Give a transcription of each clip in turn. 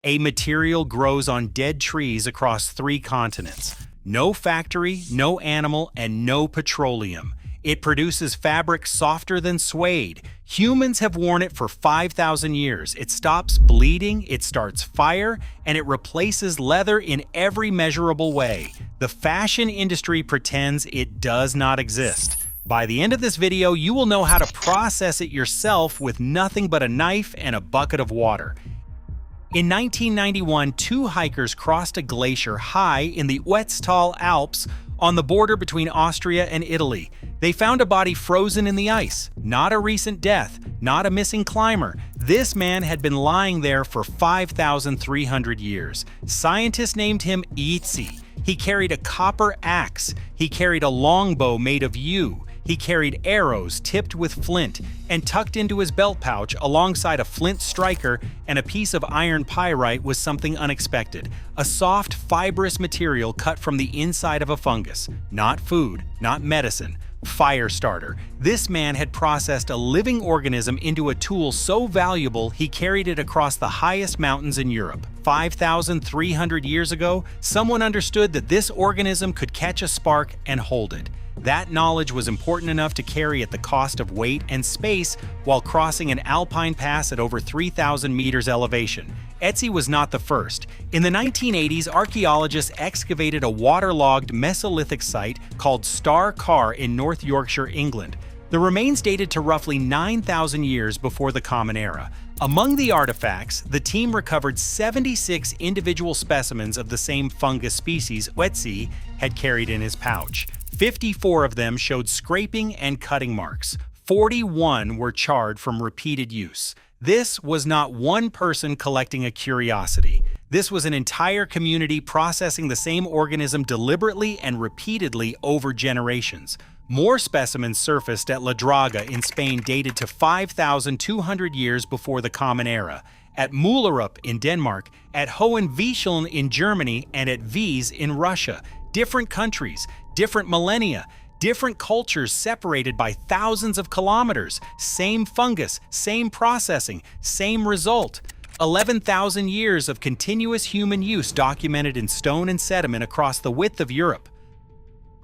A material grows on dead trees across 3 continents. No factory, no animal, and no petroleum. It produces fabric softer than suede. Humans have worn it for 5,000 years. It stops bleeding, it starts fire, and it replaces leather in every measurable way. The fashion industry pretends it does not exist. By the end of this video, you will know how to process it yourself with nothing but a knife and a bucket of water. In 1991, 2 hikers crossed a glacier high in the Wetztal Alps on the border between Austria and Italy. They found a body frozen in the ice. Not a recent death, not a missing climber. This man had been lying there for 5,300 years. Scientists named him Ötzi. He carried a copper axe. He carried a longbow made of yew. He carried arrows tipped with flint, and tucked into his belt pouch alongside a flint striker and a piece of iron pyrite was something unexpected. A soft, fibrous material cut from the inside of a fungus. Not food, not medicine. Fire starter. This man had processed a living organism into a tool so valuable he carried it across the highest mountains in Europe. 5,300 years ago, someone understood that this organism could catch a spark and hold it. That knowledge was important enough to carry at the cost of weight and space while crossing an alpine pass at over 3,000 meters elevation. Ötzi was not the first. In the 1980s, archaeologists excavated a waterlogged Mesolithic site called Star Carr in North Yorkshire, England. The remains dated to roughly 9,000 years before the Common Era. Among the artifacts, the team recovered 76 individual specimens of the same fungus species Ötzi had carried in his pouch. 54 of them showed scraping and cutting marks. 41 were charred from repeated use. This was not one person collecting a curiosity. This was an entire community processing the same organism deliberately and repeatedly over generations. More specimens surfaced at La Draga in Spain dated to 5,200 years before the Common Era, at Mullerup in Denmark, at Hohenweischeln in Germany, and at Wies in Russia. Different countries, different millennia, different cultures separated by thousands of kilometers. Same fungus, same processing, same result. 11,000 years of continuous human use documented in stone and sediment across the width of Europe.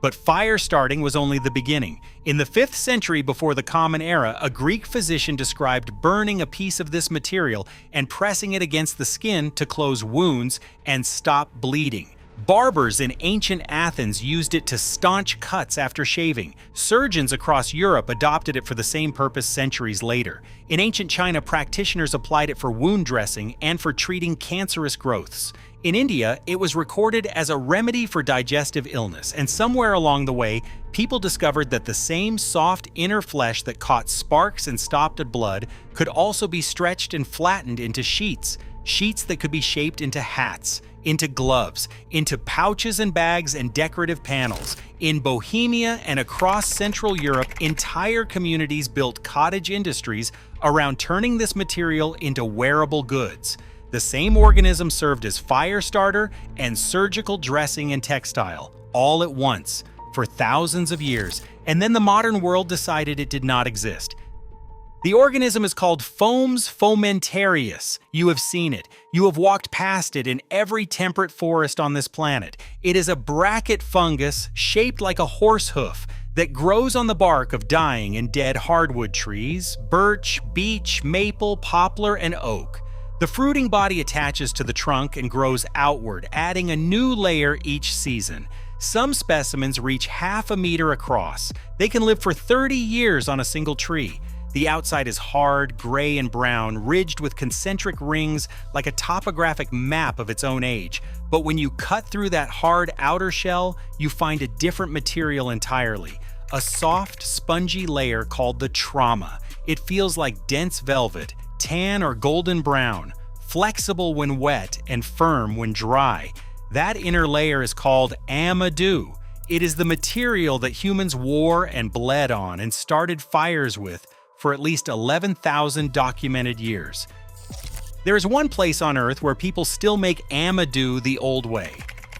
But fire starting was only the beginning. In the 5th century before the Common Era, a Greek physician described burning a piece of this material and pressing it against the skin to close wounds and stop bleeding. Barbers in ancient Athens used it to staunch cuts after shaving. Surgeons across Europe adopted it for the same purpose centuries later. In ancient China, practitioners applied it for wound dressing and for treating cancerous growths. In India, it was recorded as a remedy for digestive illness, and somewhere along the way, people discovered that the same soft inner flesh that caught sparks and stopped blood could also be stretched and flattened into sheets. Sheets that could be shaped into hats, into gloves, into pouches and bags and decorative panels. In Bohemia and across Central Europe, entire communities built cottage industries around turning this material into wearable goods. The same organism served as fire starter and surgical dressing and textile, all at once, for thousands of years, and then the modern world decided it did not exist. The organism is called Fomes fomentarius. You have seen it. You have walked past it in every temperate forest on this planet. It is a bracket fungus shaped like a horse hoof that grows on the bark of dying and dead hardwood trees, birch, beech, maple, poplar, and oak. The fruiting body attaches to the trunk and grows outward, adding a new layer each season. Some specimens reach half a meter across. They can live for 30 years on a single tree. The outside is hard, gray and brown, ridged with concentric rings like a topographic map of its own age. But when you cut through that hard outer shell, you find a different material entirely. A soft, spongy layer called the trauma. It feels like dense velvet, tan or golden brown, flexible when wet and firm when dry. That inner layer is called amadou. It is the material that humans wore and bled on and started fires with for at least 11,000 documented years. There is one place on Earth where people still make amadou the old way.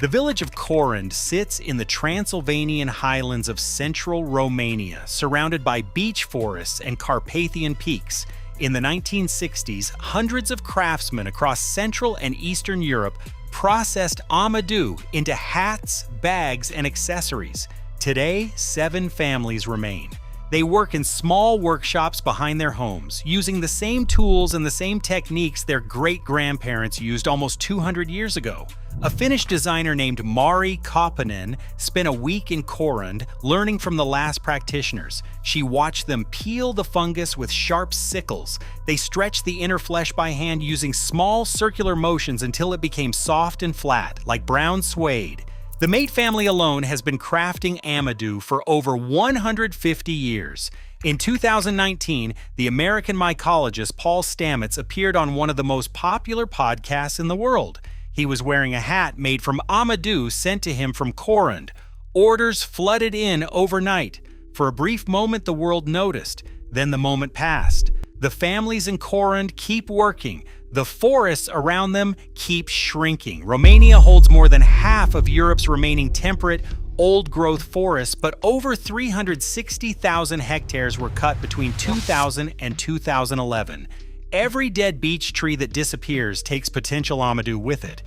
The village of Corund sits in the Transylvanian highlands of central Romania, surrounded by beech forests and Carpathian peaks. In the 1960s, hundreds of craftsmen across Central and Eastern Europe processed amadou into hats, bags, and accessories. Today, 7 families remain. They work in small workshops behind their homes, using the same tools and the same techniques their great-grandparents used almost 200 years ago. A Finnish designer named Mari Kauppinen spent a week in Corund learning from the last practitioners. She watched them peel the fungus with sharp sickles. They stretched the inner flesh by hand using small circular motions until it became soft and flat, like brown suede. The Mate family alone has been crafting amadou for over 150 years. In 2019, the American mycologist Paul Stamets appeared on one of the most popular podcasts in the world. He was wearing a hat made from amadou sent to him from Corund. Orders flooded in overnight. For a brief moment, the world noticed. Then the moment passed. The families in Corund keep working. The forests around them keep shrinking. Romania holds more than half of Europe's remaining temperate, old-growth forests, but over 360,000 hectares were cut between 2000 and 2011. Every dead beech tree that disappears takes potential amadou with it.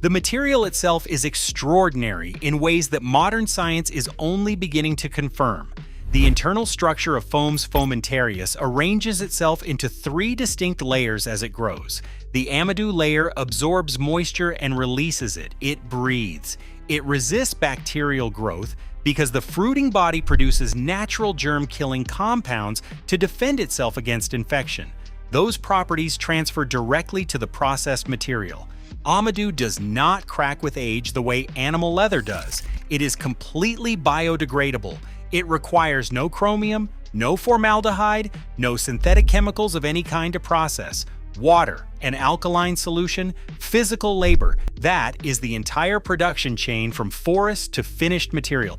The material itself is extraordinary in ways that modern science is only beginning to confirm. The internal structure of foam's fomentarius arranges itself into 3 distinct layers as it grows. The amadou layer absorbs moisture and releases it. It breathes. It resists bacterial growth because the fruiting body produces natural germ-killing compounds to defend itself against infection. Those properties transfer directly to the processed material. Amadou does not crack with age the way animal leather does. It is completely biodegradable. It requires no chromium, no formaldehyde, no synthetic chemicals of any kind to process. Water, an alkaline solution, physical labor. That is the entire production chain from forest to finished material.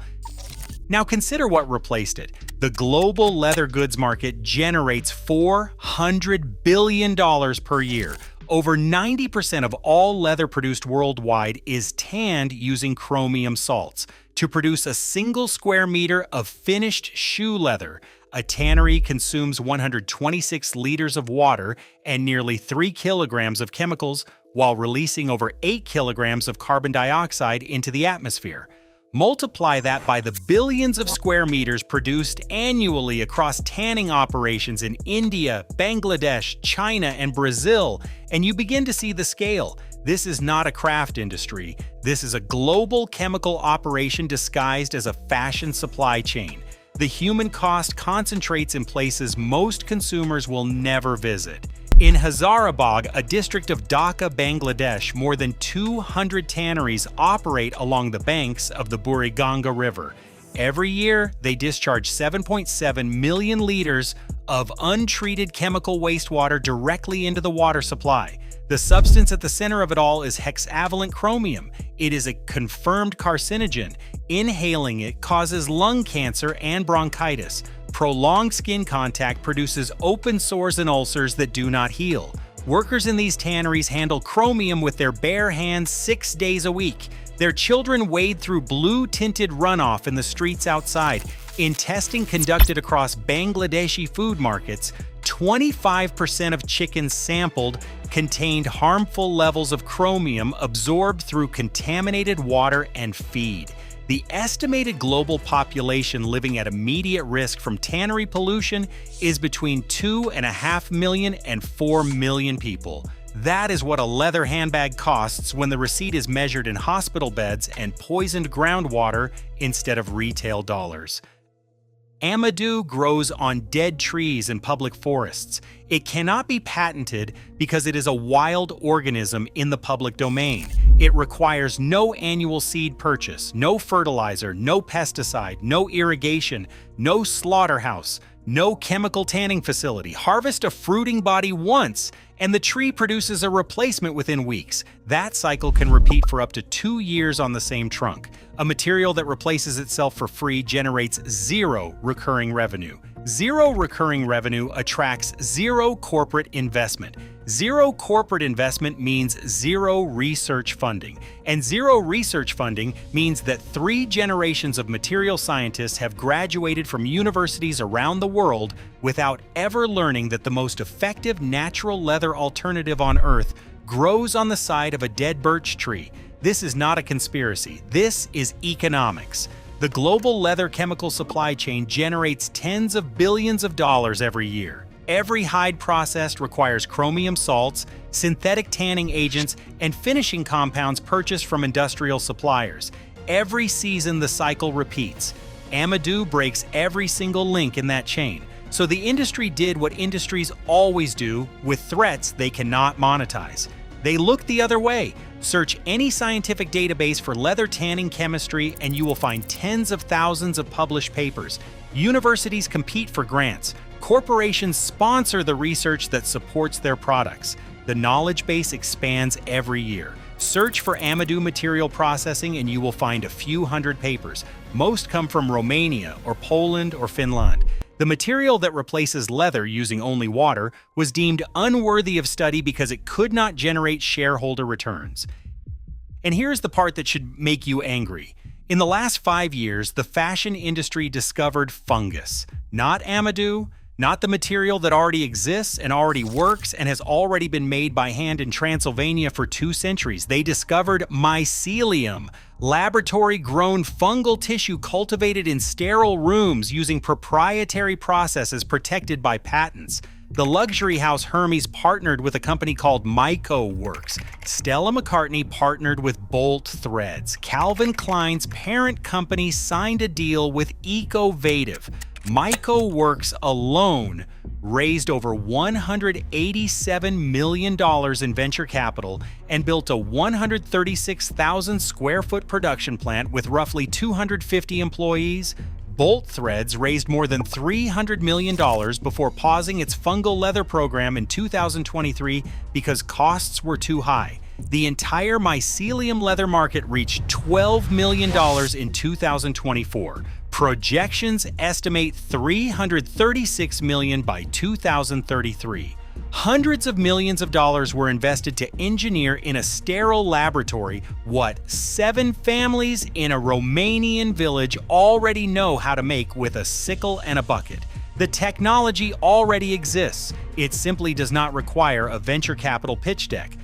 Now consider what replaced it. The global leather goods market generates $400 billion per year. Over 90% of all leather produced worldwide is tanned using chromium salts. To produce a single square meter of finished shoe leather, a tannery consumes 126 liters of water and nearly 3 kilograms of chemicals, while releasing over 8 kilograms of carbon dioxide into the atmosphere. Multiply that by the billions of square meters produced annually across tanning operations in India, Bangladesh, China, and Brazil, and you begin to see the scale. This is not a craft industry. This is a global chemical operation disguised as a fashion supply chain. The human cost concentrates in places most consumers will never visit. In Hazarabad, a district of Dhaka, Bangladesh, more than 200 tanneries operate along the banks of the Buriganga River. Every year, they discharge 7.7 million liters of untreated chemical wastewater directly into the water supply. The substance at the center of it all is hexavalent chromium. It is a confirmed carcinogen. Inhaling it causes lung cancer and bronchitis. Prolonged skin contact produces open sores and ulcers that do not heal. Workers in these tanneries handle chromium with their bare hands 6 days a week. Their children wade through blue-tinted runoff in the streets outside. In testing conducted across Bangladeshi food markets, 25% of chickens sampled contained harmful levels of chromium absorbed through contaminated water and feed. The estimated global population living at immediate risk from tannery pollution is between 2.5 million and 4 million people. That is what a leather handbag costs when the receipt is measured in hospital beds and poisoned groundwater instead of retail dollars. Amadou grows on dead trees in public forests. It cannot be patented because it is a wild organism in the public domain. It requires no annual seed purchase, no fertilizer, no pesticide, no irrigation, no slaughterhouse, no chemical tanning facility. Harvest a fruiting body once, and the tree produces a replacement within weeks. That cycle can repeat for up to 2 years on the same trunk. A material that replaces itself for free generates zero recurring revenue. Zero recurring revenue attracts zero corporate investment. Zero corporate investment means zero research funding, and zero research funding means that 3 generations of material scientists have graduated from universities around the world without ever learning that the most effective natural leather alternative on Earth grows on the side of a dead birch tree. This is not a conspiracy. This is economics. The global leather chemical supply chain generates tens of billions of dollars every year. Every hide processed requires chromium salts, synthetic tanning agents, and finishing compounds purchased from industrial suppliers. Every season the cycle repeats. Amadou breaks every single link in that chain. So the industry did what industries always do with threats they cannot monetize. They looked the other way. Search any scientific database for leather tanning chemistry and you will find tens of thousands of published papers. Universities compete for grants. Corporations sponsor the research that supports their products. The knowledge base expands every year. Search for Amadou material processing and you will find a few hundred papers. Most come from Romania or Poland or Finland. The material that replaces leather using only water was deemed unworthy of study because it could not generate shareholder returns. And here's the part that should make you angry. In the last 5 years, the fashion industry discovered fungus, not Amadou, not the material that already exists and already works and has already been made by hand in Transylvania for 2 centuries. They discovered mycelium, laboratory-grown fungal tissue cultivated in sterile rooms using proprietary processes protected by patents. The luxury house Hermes partnered with a company called Myco Works. Stella McCartney partnered with Bolt Threads. Calvin Klein's parent company signed a deal with Ecovative. Myco Works alone raised over $187 million in venture capital and built a 136,000 square foot production plant with roughly 250 employees. Bolt Threads raised more than $300 million before pausing its fungal leather program in 2023 because costs were too high. The entire mycelium leather market reached $12 million in 2024. Projections estimate $336 million by 2033. Hundreds of millions of dollars were invested to engineer in a sterile laboratory what 7 families in a Romanian village already know how to make with a sickle and a bucket. The technology already exists. It simply does not require a venture capital pitch deck.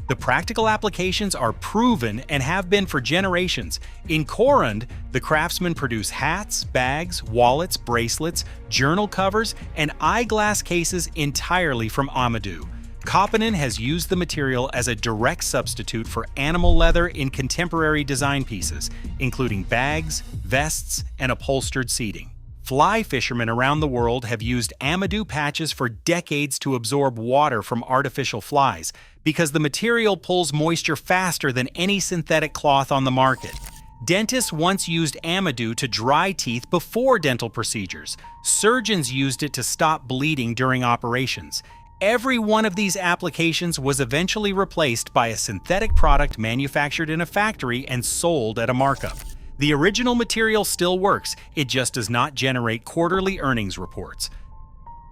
The practical applications are proven and have been for generations. In Corund, the craftsmen produce hats, bags, wallets, bracelets, journal covers, and eyeglass cases entirely from Amadou. Koponen has used the material as a direct substitute for animal leather in contemporary design pieces, including bags, vests, and upholstered seating. Fly fishermen around the world have used Amadou patches for decades to absorb water from artificial flies because the material pulls moisture faster than any synthetic cloth on the market. Dentists once used Amadou to dry teeth before dental procedures. Surgeons used it to stop bleeding during operations. Every one of these applications was eventually replaced by a synthetic product manufactured in a factory and sold at a markup. The original material still works, it just does not generate quarterly earnings reports.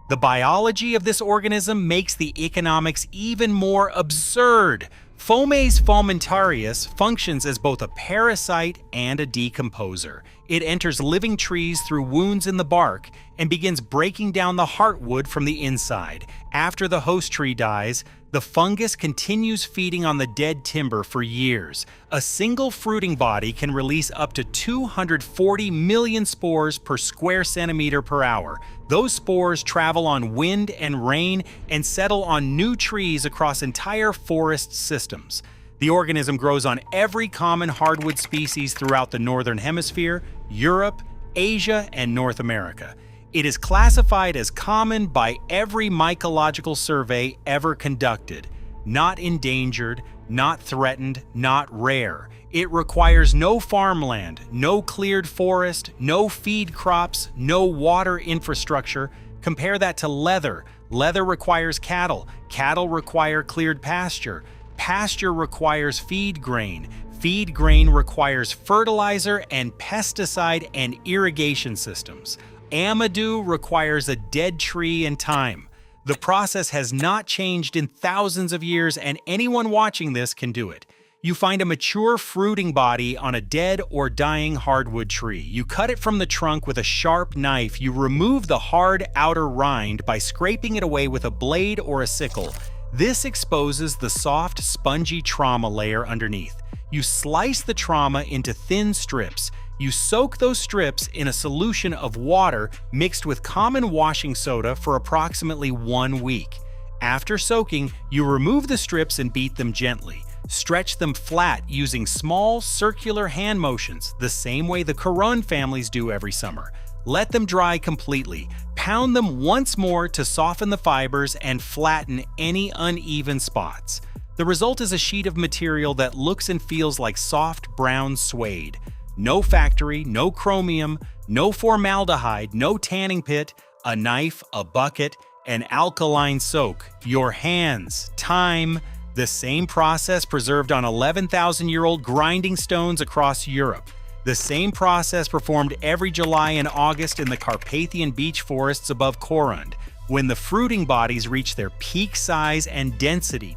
The biology of this organism makes the economics even more absurd. Fomes fomentarius functions as both a parasite and a decomposer. It enters living trees through wounds in the bark and begins breaking down the heartwood from the inside. After the host tree dies, the fungus continues feeding on the dead timber for years. A single fruiting body can release up to 240 million spores per square centimeter per hour. Those spores travel on wind and rain and settle on new trees across entire forest systems. The organism grows on every common hardwood species throughout the Northern Hemisphere, Europe, Asia, and North America. It is classified as common by every mycological survey ever conducted. Not endangered, not threatened, not rare. It requires no farmland, no cleared forest, no feed crops, no water infrastructure. Compare that to leather. Leather requires cattle. Cattle require cleared pasture. Pasture requires feed grain. Feed grain requires fertilizer and pesticide and irrigation systems. Amadou requires a dead tree and time. The process has not changed in thousands of years, and anyone watching this can do it. You find a mature fruiting body on a dead or dying hardwood tree. You cut it from the trunk with a sharp knife. You remove the hard outer rind by scraping it away with a blade or a sickle. This exposes the soft, spongy trauma layer underneath. You slice the trauma into thin strips. You soak those strips in a solution of water mixed with common washing soda for approximately 1 week. After soaking, you remove the strips and beat them gently. Stretch them flat using small, circular hand motions, the same way the Corund families do every summer. Let them dry completely. Pound them once more to soften the fibers and flatten any uneven spots. The result is a sheet of material that looks and feels like soft brown suede. No factory, no chromium, no formaldehyde, no tanning pit, a knife, a bucket, an alkaline soak, your hands, time, the same process preserved on 11,000-year-old grinding stones across Europe. The same process performed every July and August in the Carpathian beech forests above Corund, when the fruiting bodies reach their peak size and density.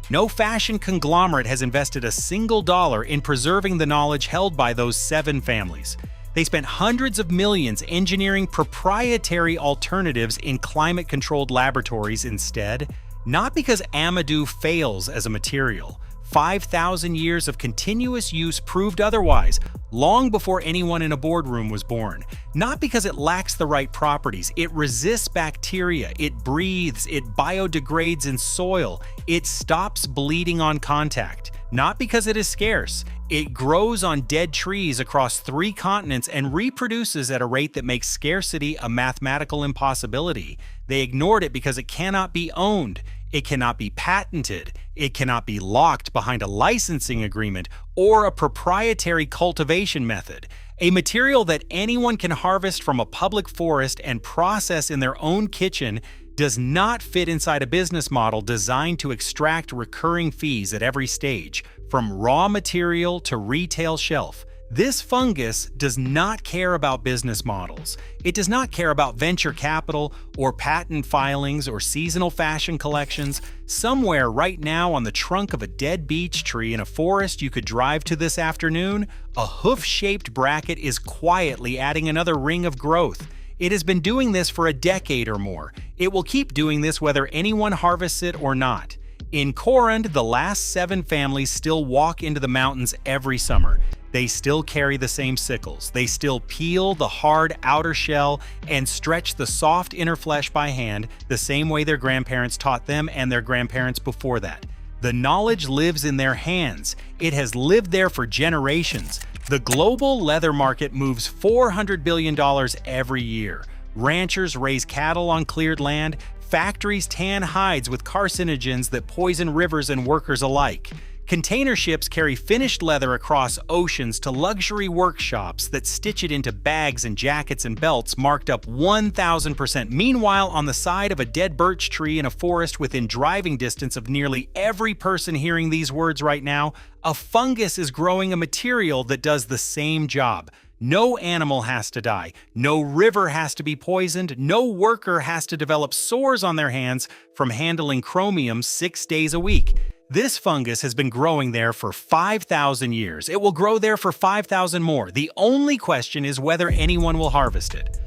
No fashion conglomerate has invested a single dollar in preserving the knowledge held by those 7 families. They spent hundreds of millions engineering proprietary alternatives in climate-controlled laboratories instead, not because Amadou fails as a material. 5,000 years of continuous use proved otherwise, long before anyone in a boardroom was born. Not because it lacks the right properties. It resists bacteria, it breathes, it biodegrades in soil, it stops bleeding on contact. Not because it is scarce. It grows on dead trees across 3 continents and reproduces at a rate that makes scarcity a mathematical impossibility. They ignored it because it cannot be owned, it cannot be patented, it cannot be locked behind a licensing agreement or a proprietary cultivation method. A material that anyone can harvest from a public forest and process in their own kitchen does not fit inside a business model designed to extract recurring fees at every stage, from raw material to retail shelf. This fungus does not care about business models. It does not care about venture capital or patent filings or seasonal fashion collections. Somewhere right now on the trunk of a dead beech tree in a forest you could drive to this afternoon, a hoof-shaped bracket is quietly adding another ring of growth. It has been doing this for a decade or more. It will keep doing this whether anyone harvests it or not. In Corund, the last 7 families still walk into the mountains every summer. They still carry the same sickles. They still peel the hard outer shell and stretch the soft inner flesh by hand, the same way their grandparents taught them and their grandparents before that. The knowledge lives in their hands. It has lived there for generations. The global leather market moves $400 billion every year. Ranchers raise cattle on cleared land. Factories tan hides with carcinogens that poison rivers and workers alike. Container ships carry finished leather across oceans to luxury workshops that stitch it into bags and jackets and belts marked up 1,000%. Meanwhile, on the side of a dead birch tree in a forest within driving distance of nearly every person hearing these words right now, a fungus is growing a material that does the same job. No animal has to die, no river has to be poisoned, no worker has to develop sores on their hands from handling chromium 6 days a week. This fungus has been growing there for 5,000 years. It will grow there for 5,000 more. The only question is whether anyone will harvest it.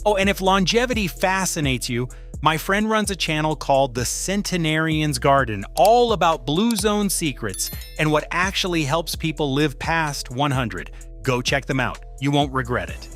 Oh, and if longevity fascinates you, my friend runs a channel called The Centenarian's Garden, all about blue zone secrets and what actually helps people live past 100. Go check them out. You won't regret it.